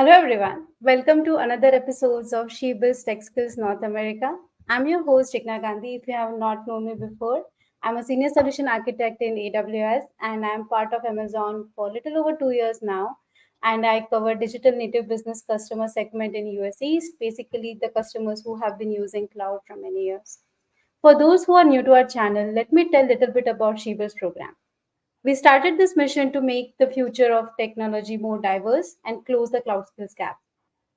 Hello everyone. Welcome to another episode of She Builds Tech Skills North America. I'm your host Jigna Gandhi. If you have not known me before, I'm a senior solution architect in AWS and I'm part of Amazon for a little over 2 years now. And I cover digital native business customer segment in US East, basically the customers who have been using cloud for many years. For those who are new to our channel, let me tell a little bit about She Builds program. We started this mission to make the future of technology more diverse and close the cloud skills gap.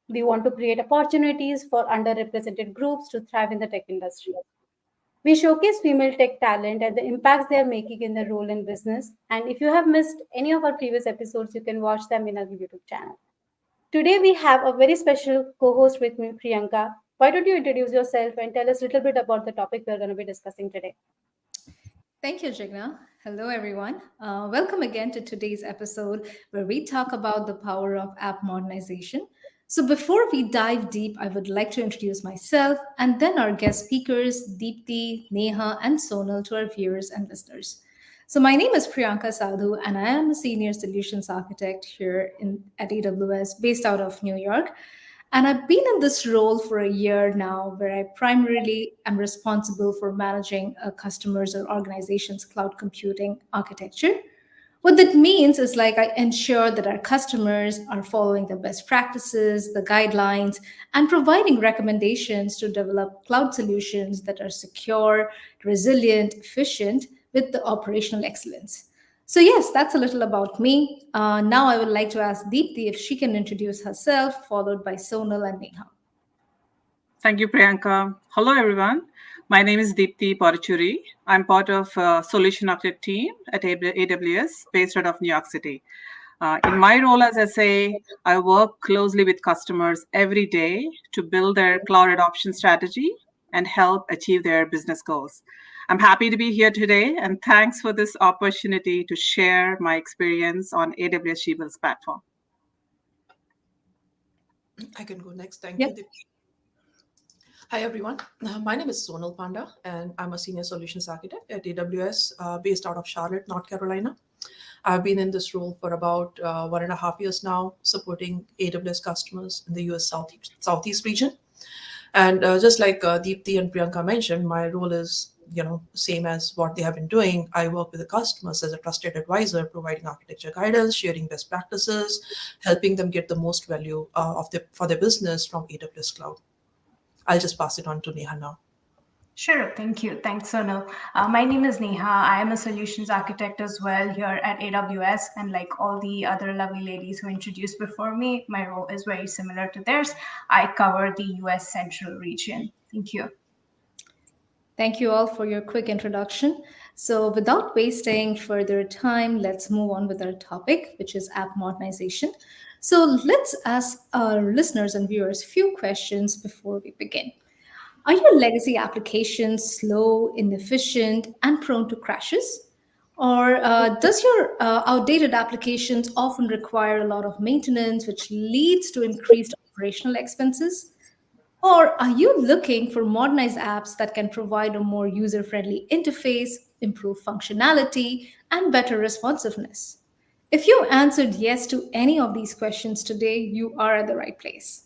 We want to create opportunities for underrepresented groups to thrive in the tech industry. We showcase female tech talent and the impacts they are making in their role in business. And if you have missed any of our previous episodes, you can watch them in our YouTube channel. Today, we have a very special co host with me, Priyanka. Why don't you introduce yourself and tell us a little bit about the topic we're going to be discussing today? Thank you, Jigna. Hello, everyone. Welcome again to today's episode where we talk about the power of app modernization. So, before we dive deep, I would like to introduce myself and then our guest speakers, Deepti, Neha, and Sonal, to our viewers and listeners. So, my name is Priyanka Sadhu, and I am a senior solutions architect here at AWS based out of New York. And I've been in this role for a year now, where I primarily am responsible for managing a customer's or organization's cloud computing architecture. What that means is like I ensure that our customers are following the best practices, the guidelines, and providing recommendations to develop cloud solutions that are secure, resilient, efficient with the operational excellence. So, yes, that's a little about me. Now, I would like to ask Deepti if she can introduce herself, followed by Sonal and Neha. Thank you, Priyanka. Hello, everyone. My name is Deepti Parachuri. I'm part of Solution Architect team at AWS, based out of New York City. In my role as SA, I work closely with customers every day to build their cloud adoption strategy and help achieve their business goals. I'm happy to be here today, and thanks for this opportunity to share my experience on AWS Shebill's platform. I can go next. Thank you, Yep. Deepti. Hi, everyone. My name is Sonal Panda, and I'm a senior solutions architect at AWS based out of Charlotte, North Carolina. I've been in this role for about 1.5 years now, supporting AWS customers in the US Southeast region. And just like Deepti and Priyanka mentioned, my role is same as what they have been doing. I work with the customers as a trusted advisor, providing architecture guidance, sharing best practices, helping them get the most value for their business from AWS Cloud. I'll just pass it on to Neha now. Sure, thank you. Thanks, Sonal. My name is Neha. I am a solutions architect as well here at AWS. And like all the other lovely ladies who introduced before me, my role is very similar to theirs. I cover the US Central region. Thank you. Thank you all for your quick introduction. So, without wasting further time, let's move on with our topic, which is app modernization. So, let's ask our listeners and viewers a few questions before we begin. Are your legacy applications slow, inefficient, and prone to crashes? Or does your outdated applications often require a lot of maintenance, which leads to increased operational expenses? Or are you looking for modernized apps that can provide a more user friendly interface, improve functionality, and better responsiveness? If you answered yes to any of these questions today, you are at the right place.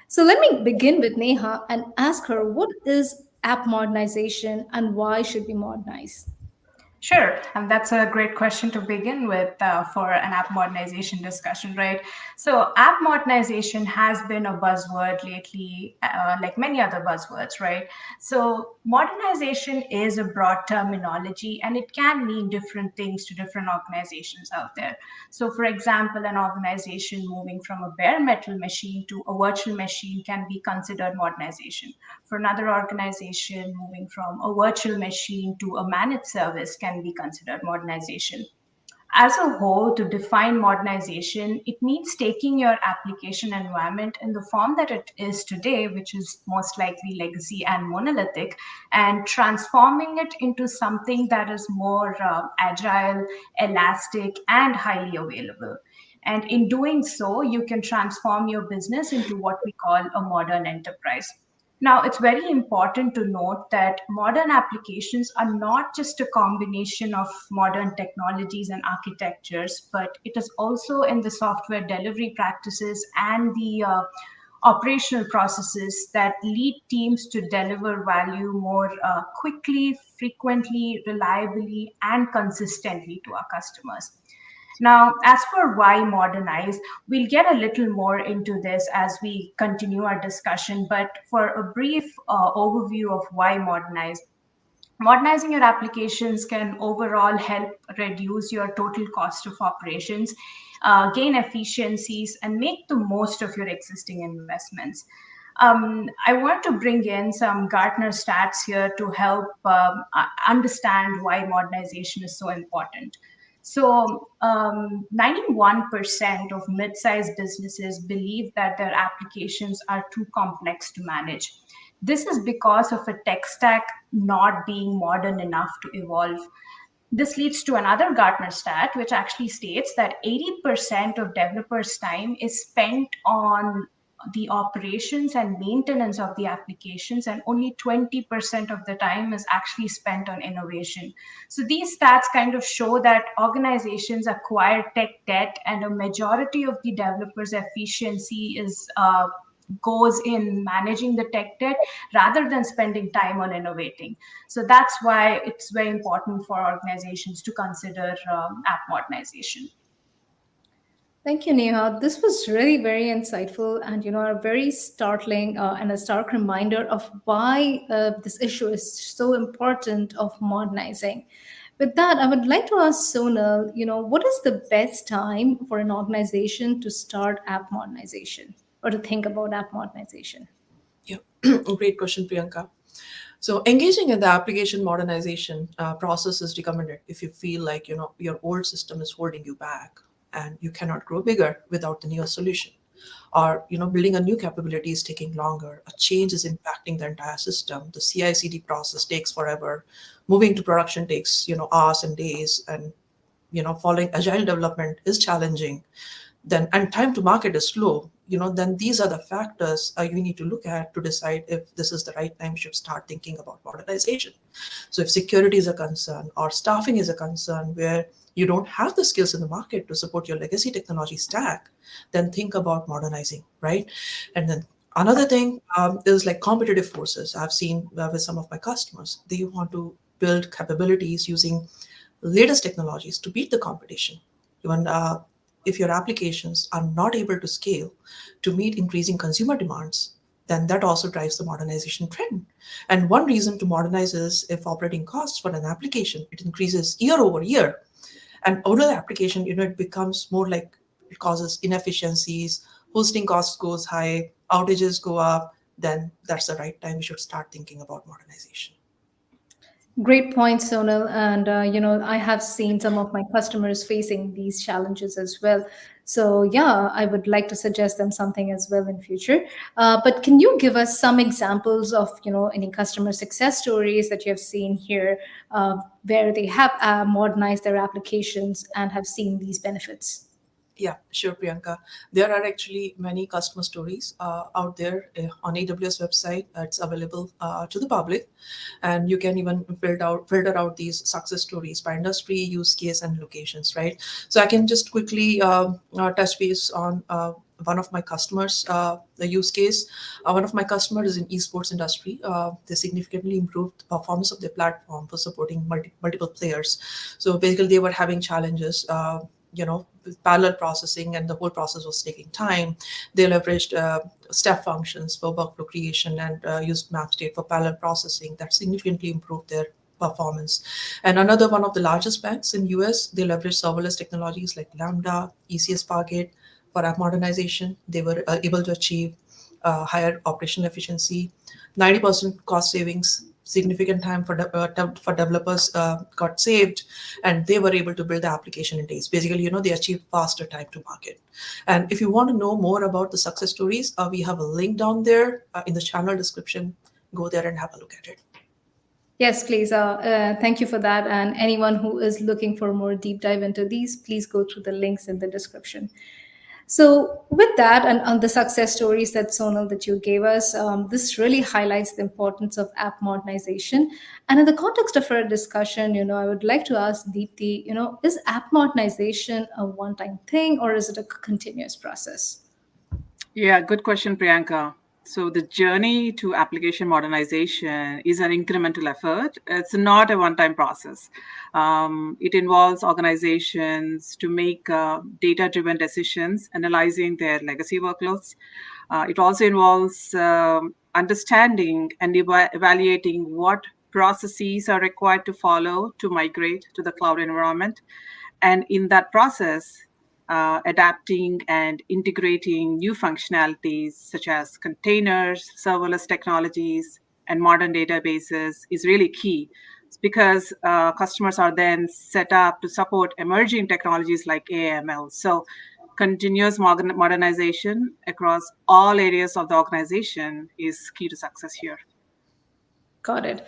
So let me begin with Neha and ask her, what is app modernization and why should we modernize? Sure, and that's a great question to begin with for an app modernization discussion, right? So, app modernization has been a buzzword lately, like many other buzzwords, right? So, modernization is a broad terminology and it can mean different things to different organizations out there. So, for example, an organization moving from a bare metal machine to a virtual machine can be considered modernization. For another organization, moving from a virtual machine to a managed service can be considered modernization. As a whole, to define modernization, it means taking your application environment in the form that it is today, which is most likely legacy and monolithic, and transforming it into something that is more agile, elastic, and highly available. And in doing so, you can transform your business into what we call a modern enterprise. Now, it's very important to note that modern applications are not just a combination of modern technologies and architectures, but it is also in the software delivery practices and the operational processes that lead teams to deliver value more quickly, frequently, reliably, and consistently to our customers. Now, as for why modernize, we'll get a little more into this as we continue our discussion. But for a brief overview of why modernize, modernizing your applications can overall help reduce your total cost of operations, gain efficiencies, and make the most of your existing investments. I want to bring in some Gartner stats here to help understand why modernization is so important. So, 91% of mid sized businesses believe that their applications are too complex to manage. This is because of a tech stack not being modern enough to evolve. This leads to another Gartner stat, which actually states that 80% of developers' time is spent on the operations and maintenance of the applications, and only 20% of the time is actually spent on innovation. So these stats kind of show that organizations acquire tech debt, and a majority of the developers' efficiency is goes in managing the tech debt rather than spending time on innovating. So that's why it's very important for organizations to consider app modernization. Thank you, Neha. This was really very insightful and, a very startling and a stark reminder of why this issue is so important of modernizing. With that, I would like to ask Sonal, what is the best time for an organization to start app modernization or to think about app modernization? Yeah, great question, Priyanka. So engaging in the application modernization process is recommended if you feel like your old system is holding you back and you cannot grow bigger without the newer solution, or building a new capability is taking longer, a change is impacting the entire system, the CI/CD process takes forever, moving to production takes hours and days, and following agile development is challenging, then and time to market is slow, then these are the factors you need to look at to decide if this is the right time you should start thinking about modernization. So if security is a concern or staffing is a concern where you don't have the skills in the market to support your legacy technology stack, then think about modernizing, right? And then another thing is like competitive forces. I've seen with some of my customers, they want to build capabilities using latest technologies to beat the competition. Even if your applications are not able to scale to meet increasing consumer demands, then that also drives the modernization trend. And one reason to modernize is if operating costs for an application it increases year over year, and older application, it becomes more like it causes inefficiencies, hosting costs goes high, outages go up, then that's the right time you should start thinking about modernization. Great point, Sonal. And, I have seen some of my customers facing these challenges as well. So, yeah, I would like to suggest them something as well in future. But can you give us some examples of, any customer success stories that you have seen here where they have modernized their applications and have seen these benefits? Yeah, sure, Priyanka. There are actually many customer stories out there on AWS website. It's available to the public, and you can even filter out these success stories by industry, use case, and locations. Right. So I can just quickly touch base on one of my customers, the use case. One of my customers is in esports industry. They significantly improved the performance of their platform for supporting multiple players. So basically, they were having challenges. With parallel processing, and the whole process was taking time. They leveraged step functions for workflow creation and used map state for parallel processing that significantly improved their performance. And another one of the largest banks in US, they leveraged serverless technologies like Lambda, ECS Parquet for app modernization. They were able to achieve higher operational efficiency, 90% cost savings, significant time for developers got saved, and they were able to build the application in days. Basically, they achieved faster time to market. And if you want to know more about the success stories, we have a link down there in the channel description. Go there and have a look at it. Yes, please. Thank you for that. And anyone who is looking for more deep dive into these, please go through the links in the description. So, with that and on the success stories that Sonal that you gave us, this really highlights the importance of app modernization. And in the context of our discussion, I would like to ask Deepthi, is app modernization a one-time thing or is it a continuous process? Yeah, good question, Priyanka. So, the journey to application modernization is an incremental effort. It's not a one time process. It involves organizations to make data driven decisions, analyzing their legacy workloads. It also involves understanding and evaluating what processes are required to follow to migrate to the cloud environment. And in that process, adapting and integrating new functionalities such as containers, serverless technologies, and modern databases is really key. It's because customers are then set up to support emerging technologies like AML. So, continuous modernization across all areas of the organization is key to success here. Got it.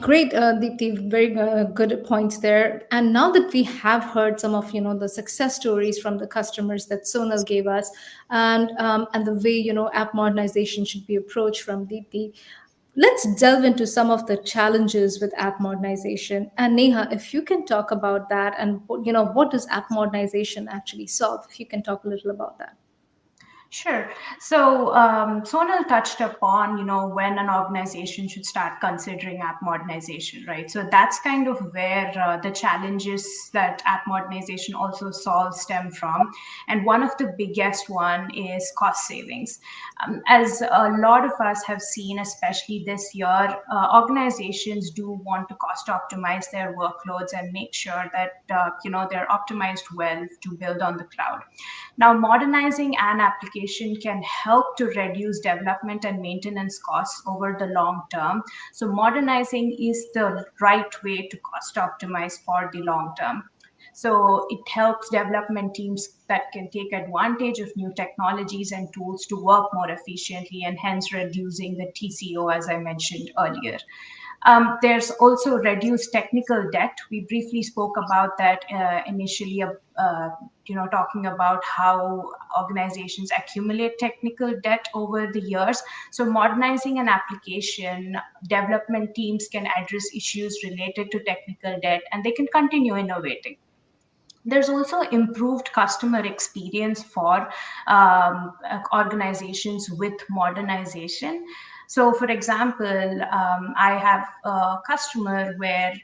Great, Deepthi. Very good points there. And now that we have heard some of the success stories from the customers that Sonal gave us, and the way app modernization should be approached from Deepthi, let's delve into some of the challenges with app modernization. And Neha, if you can talk about that, and what does app modernization actually solve? If you can talk a little about that. Sure. So Sonal touched upon, when an organization should start considering app modernization, right? So that's kind of where the challenges that app modernization also solves stem from. And one of the biggest one is cost savings. As a lot of us have seen, especially this year, organizations do want to cost optimize their workloads and make sure that, they're optimized well to build on the cloud. Now, modernizing an application can help to reduce development and maintenance costs over the long term. So, modernizing is the right way to cost optimize for the long term. So, it helps development teams that can take advantage of new technologies and tools to work more efficiently and hence reducing the TCO, as I mentioned earlier. There's also reduced technical debt. We briefly spoke about that initially, talking about how organizations accumulate technical debt over the years. So, modernizing an application, development teams can address issues related to technical debt and they can continue innovating. There's also improved customer experience for organizations with modernization. So, for example, I have a customer where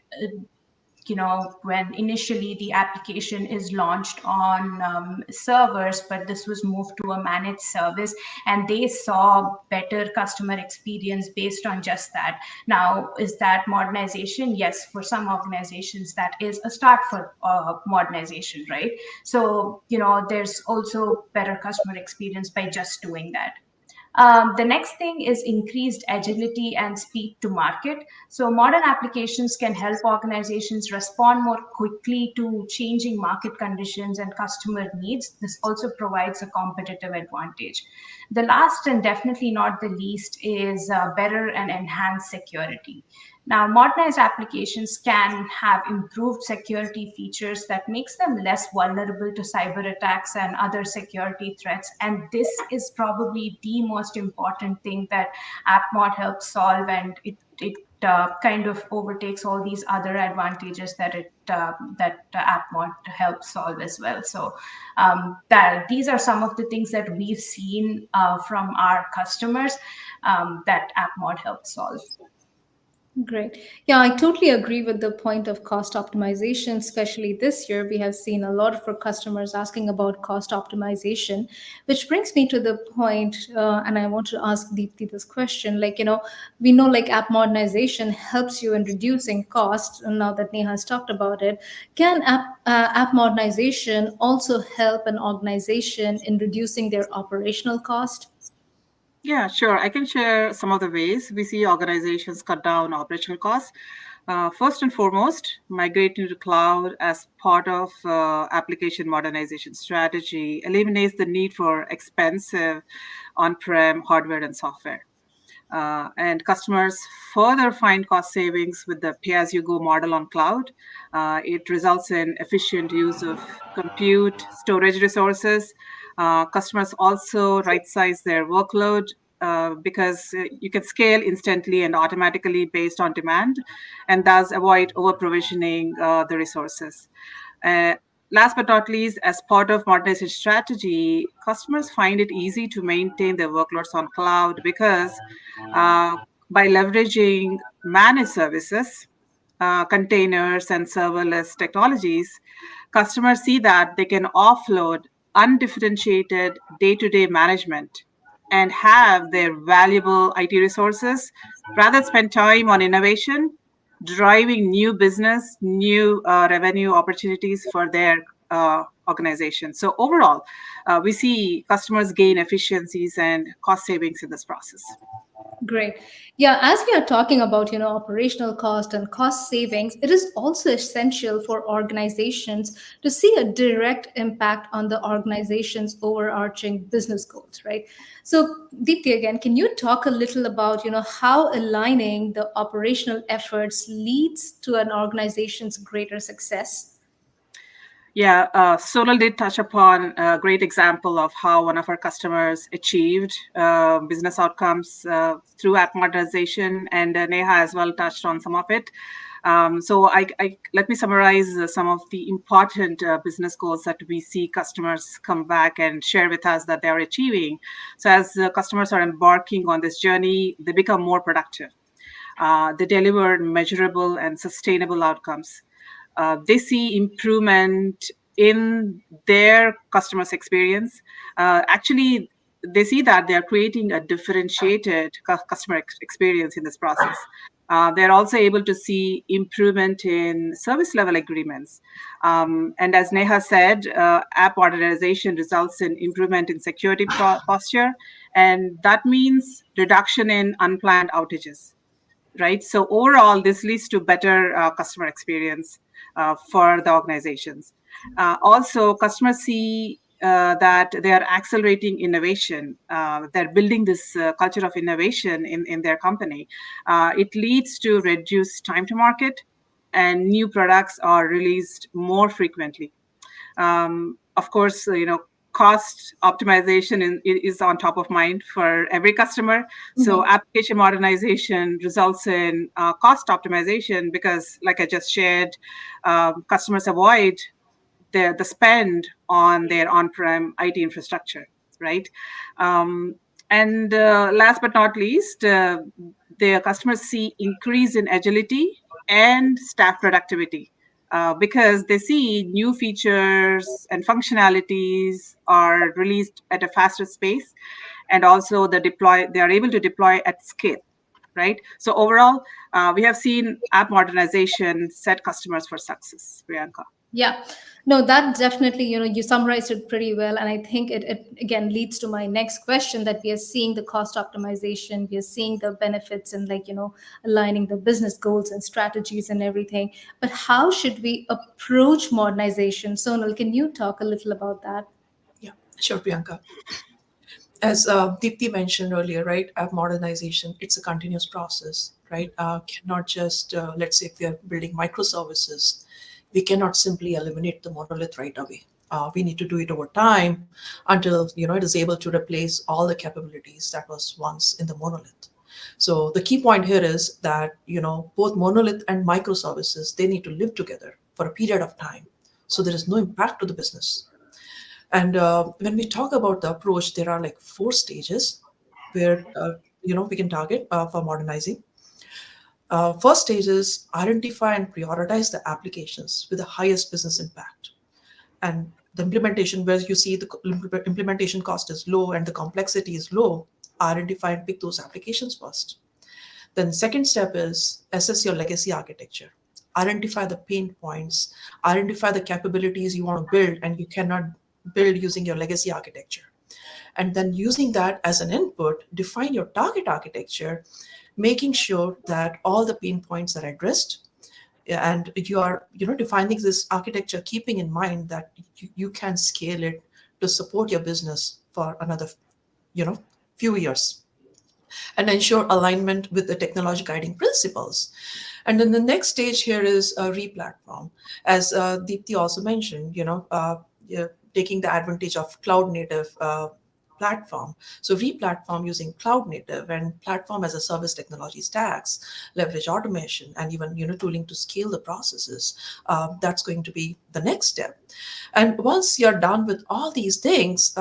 when initially the application is launched on servers, but this was moved to a managed service, and they saw better customer experience based on just that. Now, is that modernization? Yes, for some organizations, that is a start for modernization, right? So, there's also better customer experience by just doing that. The next thing is increased agility and speed to market. So, modern applications can help organizations respond more quickly to changing market conditions and customer needs. This also provides a competitive advantage. The last and definitely not the least is better and enhanced security. Now, modernized applications can have improved security features that makes them less vulnerable to cyber attacks and other security threats. And this is probably the most important thing that AppMod helps solve, and it kind of overtakes all these other advantages that AppMod helps solve as well. So that these are some of the things that we've seen from our customers that AppMod helps solve. Great. Yeah, I totally agree with the point of cost optimization, especially this year. We have seen a lot of our customers asking about cost optimization, which brings me to the point, and I want to ask Deepthi this question. We know like app modernization helps you in reducing costs. And now that Neha has talked about it, can app modernization also help an organization in reducing their operational cost? Yeah, sure. I can share some of the ways we see organizations cut down operational costs. First and foremost, migrating to cloud as part of application modernization strategy eliminates the need for expensive on-prem hardware and software. And customers further find cost savings with the pay-as-you-go model on cloud. It results in efficient use of compute, storage resources, Customers also right-size their workload because you can scale instantly and automatically based on demand, and thus avoid over-provisioning the resources. Uh, Last but not least, as part of modernization strategy, customers find it easy to maintain their workloads on cloud because uh, by leveraging managed services, containers, and serverless technologies, customers see that they can offload undifferentiated day to day management and have their valuable IT resources rather spend time on innovation, driving new business, new revenue opportunities for their organization. So, overall, we see customers gain efficiencies and cost savings in this process. Great. Yeah, as we are talking about, operational cost and cost savings, it is also essential for organizations to see a direct impact on the organization's overarching business goals, right? So, Deepti, again, can you talk a little about, how aligning the operational efforts leads to an organization's greater success? Yeah, Sonal did touch upon a great example of how one of our customers achieved business outcomes through app modernization, and Neha as well touched on some of it. So let me summarize some of the important business goals that we see customers come back and share with us that they are achieving. So as customers are embarking on this journey, they become more productive. They deliver measurable and sustainable outcomes. They see improvement in their customers' experience. Actually, they see that they are creating a differentiated customer experience in this process. They're also able to see improvement in service level agreements. And as Neha said, app modernization results in improvement in security posture, and that means reduction in unplanned outages, right? So overall, this leads to better customer experience for the organizations. Also, customers see that they are accelerating innovation. They're building this culture of innovation in their company. It leads to reduced time to market, and new products are released more frequently. Of course, cost optimization is on top of mind for every customer. So application modernization results in cost optimization because, like I just shared, customers avoid the spend on their on-prem IT infrastructure, right? And last but not least, the customers see increase in agility and staff productivity because they see new features and functionalities are released at a faster pace, and also they are able to deploy at scale, right? So overall, we have seen app modernization set customers for success, Priyanka. Yeah, no, that definitely, you summarized it pretty well. And I think it again leads to my next question, that we are seeing the cost optimization, we are seeing the benefits and aligning the business goals and strategies and everything. But how should we approach modernization? Sonal, can you talk a little about that? Yeah, sure, Priyanka. As Deepti mentioned earlier, right, app modernization, it's a continuous process, right? Cannot just, let's say if we are building microservices, we cannot simply eliminate the monolith right away. We need to do it over time until, it is able to replace all the capabilities that was once in the monolith. So the key point here is that, both monolith and microservices, they need to live together for a period of time. So there is no impact to the business. And when we talk about the approach, there are like 4 stages where we can target for modernizing. First stage is identify and prioritize the applications with the highest business impact, and the implementation where you see the implementation cost is low and the complexity is low. Identify and pick those applications first. Then second step is assess your legacy architecture. Identify the pain points, identify the capabilities you want to build and you cannot build using your legacy architecture. And then using that as an input, define your target architecture, making sure that all the pain points are addressed. And you are, defining this architecture, keeping in mind that you can scale it to support your business for another, few years, and ensure alignment with the technology guiding principles. And then the next stage here is a replatform. As Deepti also mentioned, yeah, taking the advantage of cloud native platform. So re-platform using cloud native and platform as a service technology stacks, leverage automation, and even tooling to scale the processes. That's going to be the next step. And once you're done with all these things,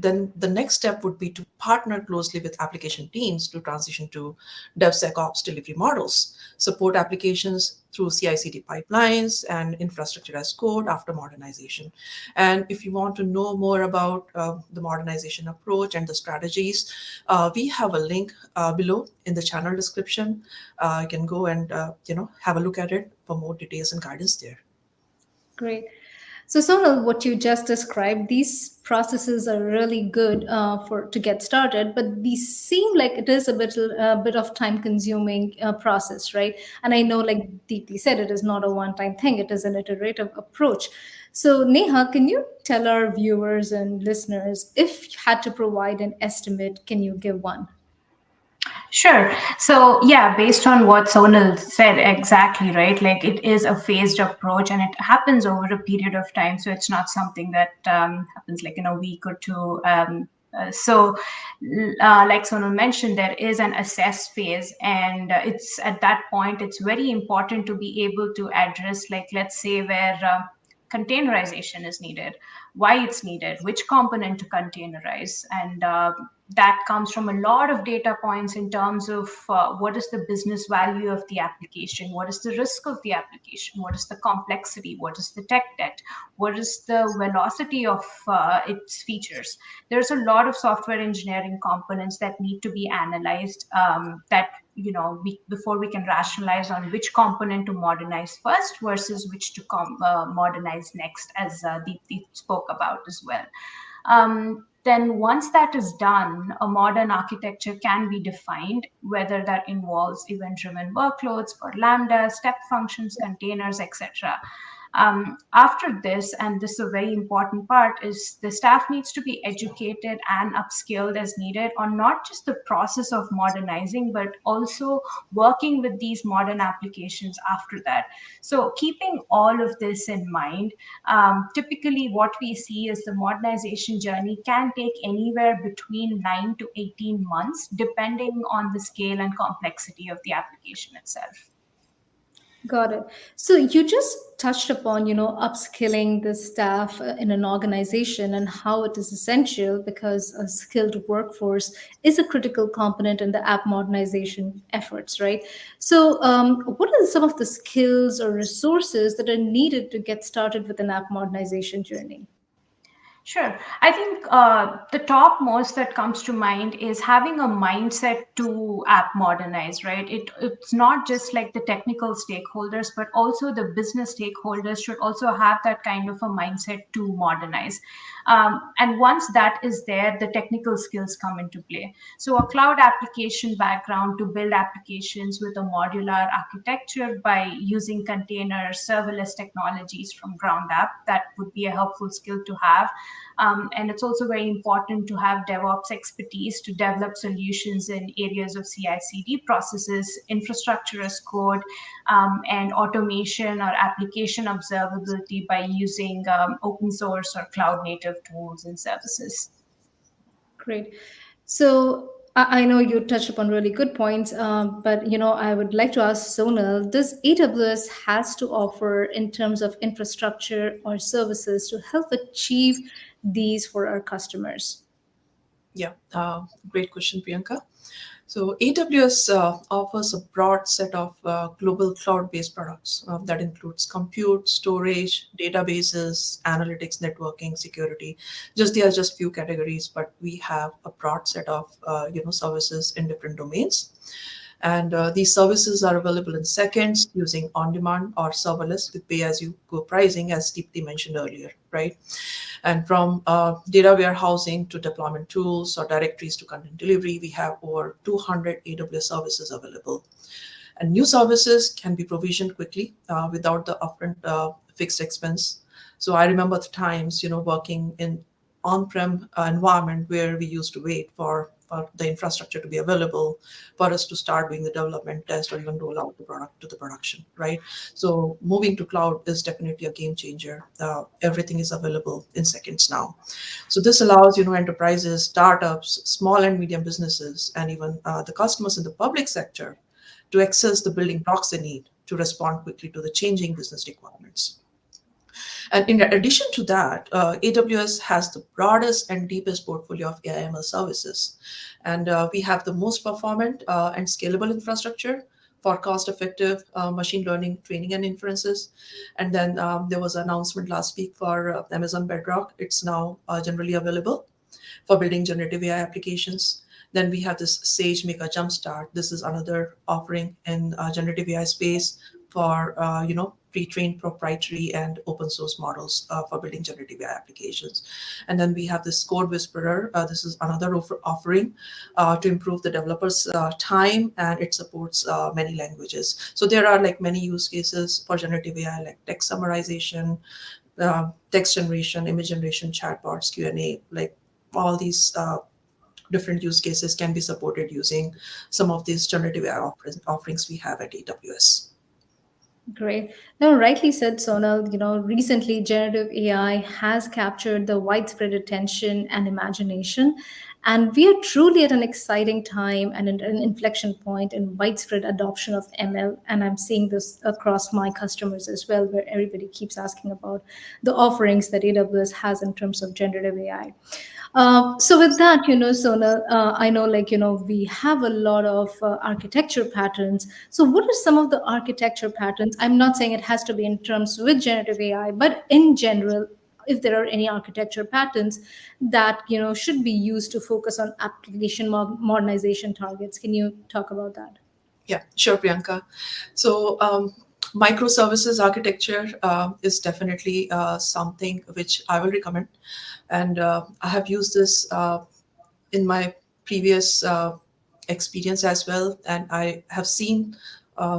then the next step would be to partner closely with application teams to transition to DevSecOps delivery models, support applications through CI/CD pipelines and infrastructure as code after modernization. And if you want to know more about the modernization approach and the strategies, we have a link below in the channel description. You can go and have a look at it for more details and guidance there. Great. So, Sonal, what you just described, these processes are really good for to get started, but these seem like it is a bit of time-consuming process, right? And I know, like Deepti said, it is not a one-time thing; it is an iterative approach. So, Neha, can you tell our viewers and listeners if you had to provide an estimate, can you give one? Sure. So, yeah, based on what Sonal said, exactly, right? Like it is a phased approach and it happens over a period of time. So, it's not something that happens like in a week or two. Like Sonal mentioned, there is an assess phase, and it's at that point, it's very important to be able to address, like, let's say, where containerization is needed, why it's needed, which component to containerize, and that comes from a lot of data points in terms of what is the business value of the application, what is the risk of the application, what is the complexity, what is the tech debt, what is the velocity of its features. There's a lot of software engineering components that need to be analyzed, that before we can rationalize on which component to modernize first versus which to modernize next, as Deepti spoke about as well. Then once that is done, a modern architecture can be defined, whether that involves event-driven workloads for Lambda, step functions, containers, etc. After this, and this is a very important part, is the staff needs to be educated and upskilled as needed on not just the process of modernizing, but also working with these modern applications after that. So keeping all of this in mind, typically what we see is the modernization journey can take anywhere between 9 to 18 months, depending on the scale and complexity of the application itself. Got it. So you just touched upon, upskilling the staff in an organization and how it is essential because a skilled workforce is a critical component in the app modernization efforts, right? So, what are some of the skills or resources that are needed to get started with an app modernization journey? Sure. I think the top most that comes to mind is having a mindset to app modernize, right? It's not just like the technical stakeholders, but also the business stakeholders should also have that kind of a mindset to modernize. And once that is there, the technical skills come into play. So a cloud application background to build applications with a modular architecture by using container serverless technologies from ground up, that would be a helpful skill to have. And it's also very important to have DevOps expertise to develop solutions in areas of CI/CD processes, infrastructure as code, and automation or application observability by using open source or cloud native tools and services. Great. So I know you touched upon really good points, but I would like to ask Sonal: does AWS has to offer in terms of infrastructure or services to help achieve these for our customers? Yeah, great question, Priyanka. So AWS offers a broad set of global cloud-based products that includes compute, storage, databases, analytics, networking, security. Just They are just few categories, but we have a broad set of services in different domains. And these services are available in seconds using on-demand or serverless with pay-as-you-go pricing, as Deepti mentioned earlier, right? And from data warehousing to deployment tools or directories to content delivery, we have over 200 AWS services available. And new services can be provisioned quickly without the upfront fixed expense. So I remember the times, working in on-prem environment where we used to wait for for the infrastructure to be available for us to start doing the development, test, or even roll out the product to the production, right? So moving to cloud is definitely a game changer. Everything is available in seconds now. So this allows, enterprises, startups, small and medium businesses, and even the customers in the public sector to access the building blocks they need to respond quickly to the changing business requirements. And in addition to that, AWS has the broadest and deepest portfolio of AI/ML services. And we have the most performant and scalable infrastructure for cost-effective machine learning training and inferences. And then there was an announcement last week for Amazon Bedrock. It's now generally available for building generative AI applications. Then we have this SageMaker Jumpstart. This is another offering in generative AI space for pre-trained proprietary and open source models for building generative AI applications. And then we have this Code Whisperer. This is another offering to improve the developers' time, and it supports many languages. So there are like many use cases for generative AI, like text summarization, text generation, image generation, chatbots, Q&A, like all these different use cases can be supported using some of these generative AI offerings we have at AWS. Great. No, rightly said, Sonal. Recently, generative AI has captured the widespread attention and imagination. And we are truly at an exciting time and an inflection point in widespread adoption of ML. And I'm seeing this across my customers as well, where everybody keeps asking about the offerings that AWS has in terms of generative AI. So with that, Sonal, I know, we have a lot of architecture patterns. So what are some of the architecture patterns? I'm not saying it has to be in terms with generative AI, but in general, if there are any architecture patterns that should be used to focus on application modernization targets. Can you talk about that? Yeah, sure, Priyanka. So microservices architecture is definitely something which I will recommend. And I have used this in my previous experience as well. And I have seen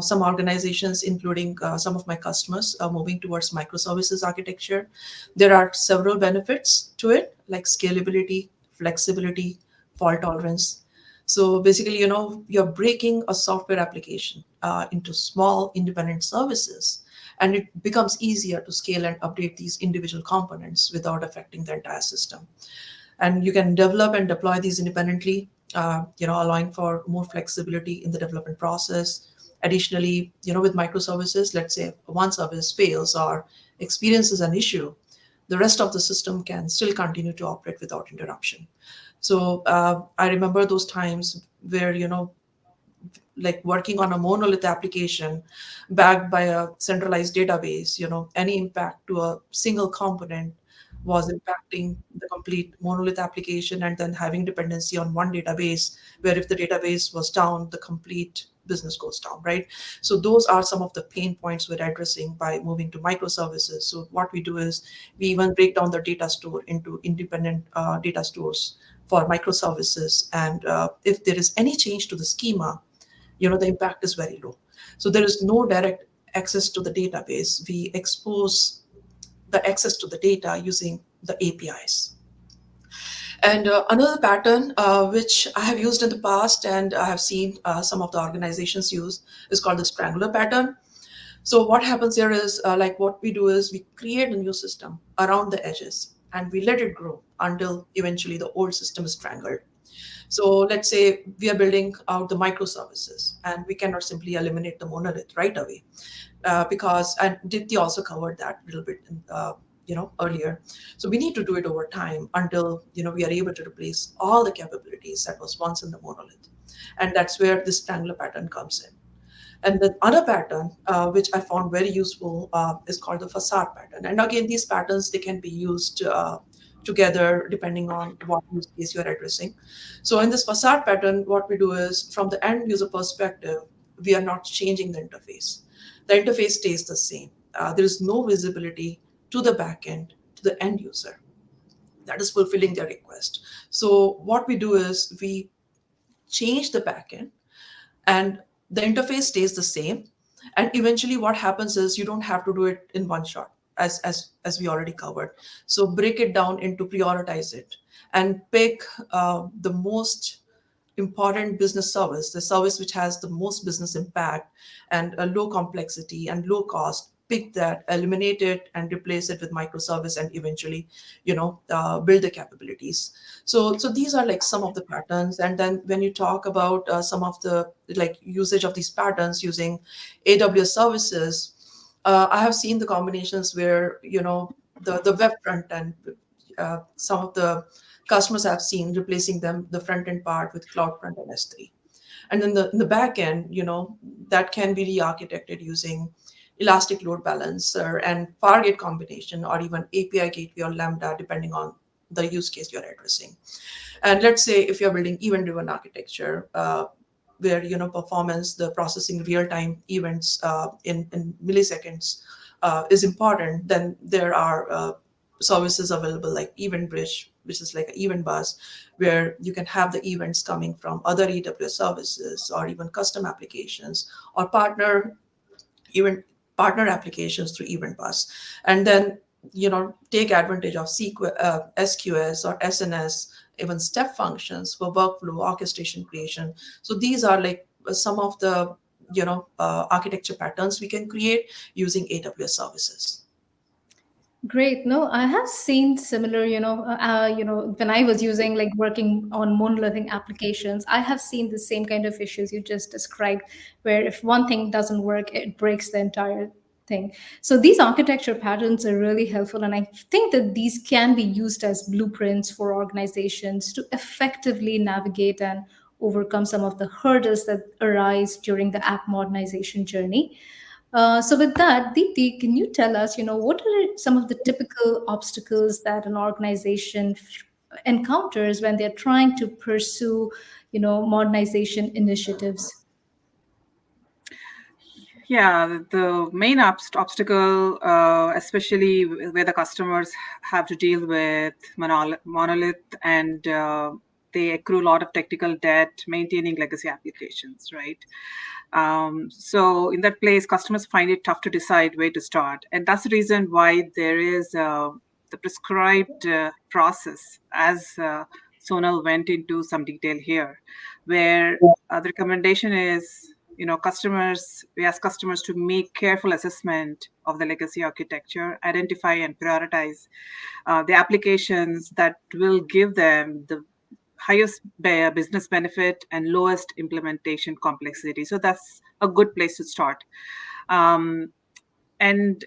some organizations, including some of my customers, moving towards microservices architecture. There are several benefits to it, like scalability, flexibility, fault tolerance. So basically, you're breaking a software application into small independent services, and it becomes easier to scale and update these individual components without affecting the entire system. And you can develop and deploy these independently, allowing for more flexibility in the development process. Additionally, with microservices, let's say one service fails or experiences an issue, the rest of the system can still continue to operate without interruption. So I remember those times where, like working on a monolith application backed by a centralized database, any impact to a single component was impacting the complete monolith application, and then having dependency on one database, where if the database was down, the complete business goes down, right? So those are some of the pain points we're addressing by moving to microservices. So what we do is we even break down the data store into independent data stores for microservices. And if there is any change to the schema, the impact is very low. So there is no direct access to the database. We expose the access to the data using the APIs. And another pattern which I have used in the past and I have seen some of the organizations use is called the strangler pattern. So what happens here is like what we do is we create a new system around the edges and we let it grow until eventually the old system is strangled. So let's say we are building out the microservices and we cannot simply eliminate the monolith right away because, and Dipti also covered that a little bit earlier. So we need to do it over time until, we are able to replace all the capabilities that was once in the monolith. And that's where this strangler pattern comes in. And the other pattern, which I found very useful, is called the facade pattern. And again, these patterns, they can be used together depending on what use case you're addressing. So in this facade pattern, what we do is from the end user perspective, we are not changing the interface. The interface stays the same. There is no visibility to the backend, to the end user that is fulfilling their request. So what we do is we change the backend and the interface stays the same. And eventually what happens is you don't have to do it in one shot, as we already covered. So break it down into prioritize it and pick the most important business service, the service which has the most business impact and a low complexity and low cost, pick that, eliminate it, and replace it with microservice, and eventually, build the capabilities. So these are like some of the patterns. And then when you talk about some of the like usage of these patterns using AWS services, I have seen the combinations where the web front end, some of the customers have seen replacing them the front end part with Cloud Front and S3. And then in the back end, that can be re-architected using elastic load balancer and Fargate combination, or even API gateway or Lambda, depending on the use case you're addressing. And let's say if you're building event-driven architecture, where performance, the processing real-time events in milliseconds is important, then there are services available like Event Bridge, which is like an event bus, where you can have the events coming from other AWS services or even custom applications or partner applications through event bus. And then take advantage of SQS or SNS, even step functions for workflow orchestration creation. So these are like some of the architecture patterns we can create using AWS services. Great. No, I have seen similar, when I was using like working on monolithic applications, I have seen the same kind of issues you just described, where if one thing doesn't work, it breaks the entire thing. So these architecture patterns are really helpful. And I think that these can be used as blueprints for organizations to effectively navigate and overcome some of the hurdles that arise during the app modernization journey. So with that, Deepti, can you tell us, what are some of the typical obstacles that an organization encounters when they're trying to pursue, modernization initiatives? Yeah, the main obstacle, especially where the customers have to deal with monolith, and they accrue a lot of technical debt maintaining legacy applications, right? So in that place, customers find it tough to decide where to start. And that's the reason why there is the prescribed process, as Sonal went into some detail here, where the recommendation is, we ask customers to make careful assessment of the legacy architecture, identify and prioritize the applications that will give them the highest business benefit and lowest implementation complexity. So that's a good place to start. And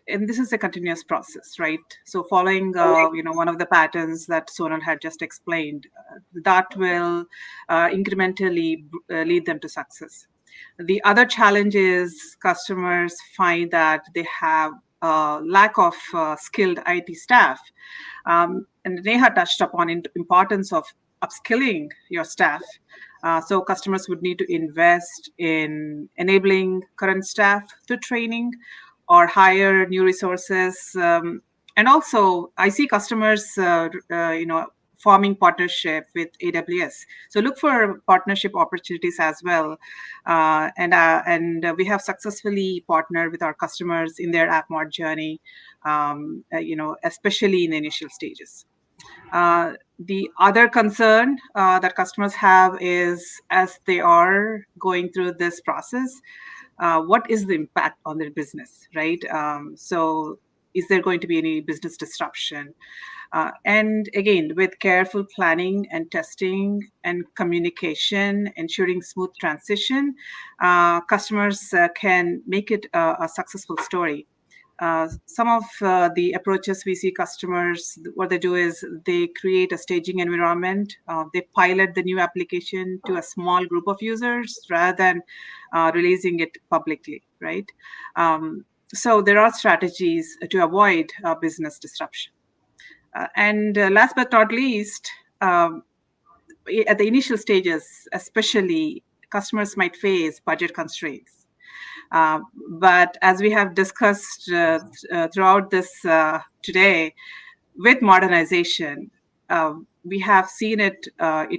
this is a continuous process, right? So following one of the patterns that Sonal had just explained, that will incrementally lead them to success. The other challenge is customers find that they have a lack of skilled IT staff. And Neha touched upon the importance of upskilling your staff. So customers would need to invest in enabling current staff through training or hire new resources. And also, I see customers, forming partnership with AWS. So look for partnership opportunities as well. And we have successfully partnered with our customers in their app mod journey, especially in the initial stages. The other concern that customers have is, as they are going through this process, what is the impact on their business, right? So is there going to be any business disruption? And again, with careful planning and testing and communication, ensuring smooth transition, customers can make it a successful story. Some of the approaches we see customers, what they do is they create a staging environment. They pilot the new application to a small group of users rather than releasing it publicly, right? So there are strategies to avoid business disruption. And last but not least, at the initial stages, especially, customers might face budget constraints. But as we have discussed throughout this today, with modernization, we have seen it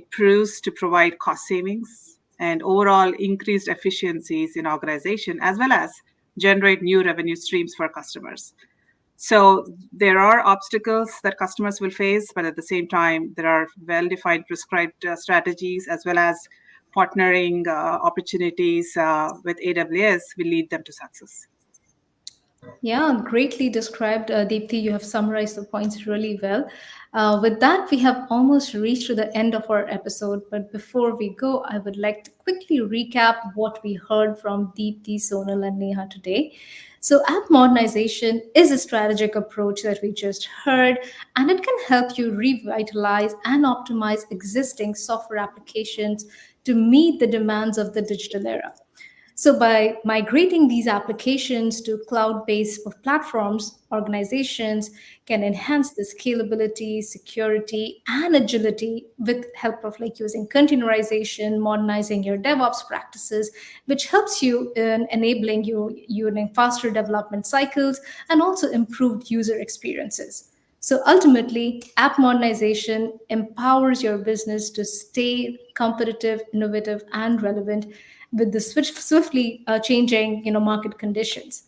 proves to provide cost savings and overall increased efficiencies in organization, as well as generate new revenue streams for customers. So there are obstacles that customers will face, but at the same time, there are well-defined prescribed strategies, as well as partnering opportunities with AWS will lead them to success. Yeah, greatly described, Deepthi. You have summarized the points really well. With that, we have almost reached to the end of our episode. But before we go, I would like to quickly recap what we heard from Deepthi, Sonal, and Neha today. So, app modernization is a strategic approach that we just heard, and it can help you revitalize and optimize existing software applications to meet the demands of the digital era. So, by migrating these applications to cloud based platforms, organizations can enhance the scalability, security, and agility with help of like using containerization, modernizing your DevOps practices, which helps you in enabling you in faster development cycles and also improved user experiences. So ultimately, app modernization empowers your business to stay competitive, innovative, and relevant with the swiftly changing market conditions.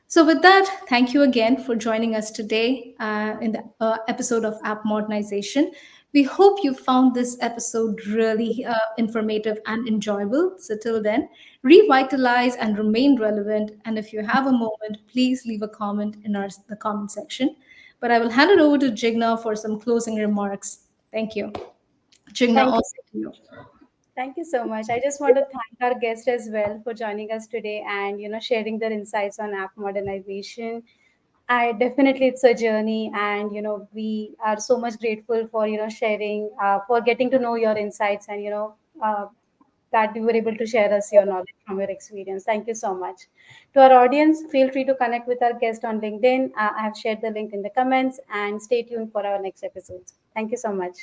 So, with that, thank you again for joining us today in the episode of App Modernization. We hope you found this episode really informative and enjoyable. So, till then, revitalize and remain relevant. And if you have a moment, please leave a comment in the comment section. But I will hand it over to Jigna for some closing remarks. Thank you. Jigna, Thank you. also to you. Thank you so much. I just want to thank our guest as well for joining us today and sharing their insights on app modernization. I definitely it's a journey, and we are so much grateful for sharing, for getting to know your insights, and that you were able to share us your knowledge from your experience. Thank you so much. To our audience, feel free to connect with our guest on LinkedIn. I have shared the link in the comments, and stay tuned for our next episodes. Thank you so much.